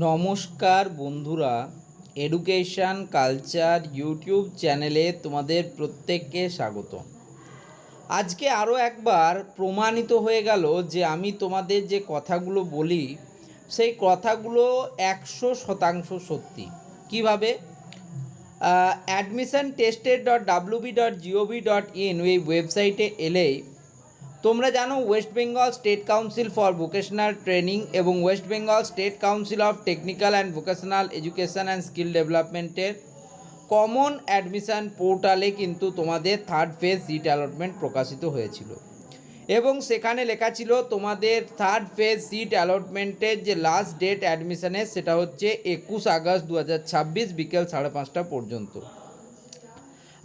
নমস্কার বন্ধুরা, education culture YouTube চ্যানেলে তোমাদের প্রত্যেককে স্বাগত। আজকে আরও একবার প্রমাণিত হয়ে গেল যে আমি তোমাদের যে কথাগুলো বলি সেই কথাগুলো 100% সত্যি। কিভাবে? admissiontested.wb.gov.in এই ওয়েবসাইটে এলেই তোমরা জানো West Bengal State Council for Vocational Training এবং West Bengal State Council of Technical and Vocational Education and Skill ডেভেলপমেন্টের কমন অ্যাডমিশান পোর্টালে কিন্তু তোমাদের থার্ড ফেজ সিট অ্যালটমেন্ট প্রকাশিত হয়েছিল এবং সেখানে লেখা ছিল তোমাদের থার্ড ফেজ সিট অ্যালটমেন্টের যে লাস্ট ডেট অ্যাডমিশানের সেটা হচ্ছে 21 আগস্ট 2026 বিকেল 5:30 পর্যন্ত।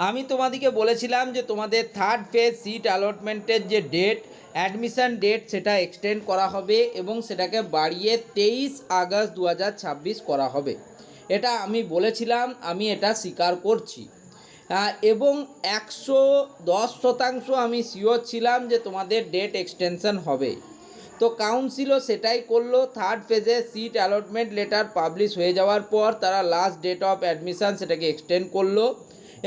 আমি তোমাদেরকে বলেছিলাম যে তোমাদের থার্ড ফেজ সিট অ্যালটমেন্টের যে ডেট অ্যাডমিশান ডেট সেটা এক্সটেন্ড করা হবে এবং সেটাকে বাড়িয়ে 23 আগস্ট 2026 করা হবে। এটা আমি বলেছিলাম, আমি এটা স্বীকার করছি এবং 110% আমি শিওর ছিলাম যে তোমাদের ডেট এক্সটেনশন হবে। তো কাউন্সিলও সেটাই করলো। থার্ড ফেজে সিট অ্যালটমেন্ট লেটার পাবলিশ হয়ে যাওয়ার পর তারা লাস্ট ডেট অফ অ্যাডমিশান সেটাকে এক্সটেন্ড করলো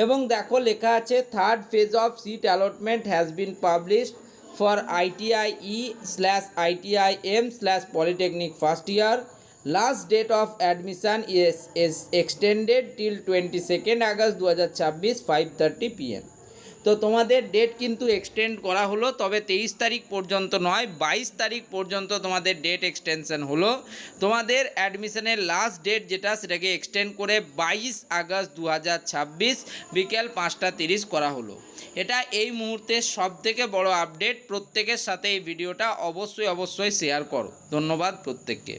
এবং দেখো লেখা আছে third phase of seat allotment has been published for ITIE/ITIM/Polytechnic first year. Last date of admission is extended till 22 August 2026 5:30 PM। তো তোমাদের ডেট কিন্তু এক্সটেন্ড করা হলো, তবে 23 তারিখ পর্যন্ত নয়, 22 তারিখ পর্যন্ত তোমাদের ডেট এক্সটেনশন হলো। তোমাদের অ্যাডমিশনের লাস্ট ডেট যেটা সেটাকে এক্সটেন্ড করে 22 আগস্ট 2026 বিকেল 5:30 করা হলো। এটা এই মুহূর্তের সবথেকে বড় আপডেট। প্রত্যেকের সাথে এই ভিডিওটা অবশ্যই শেয়ার করো। ধন্যবাদ প্রত্যেককে।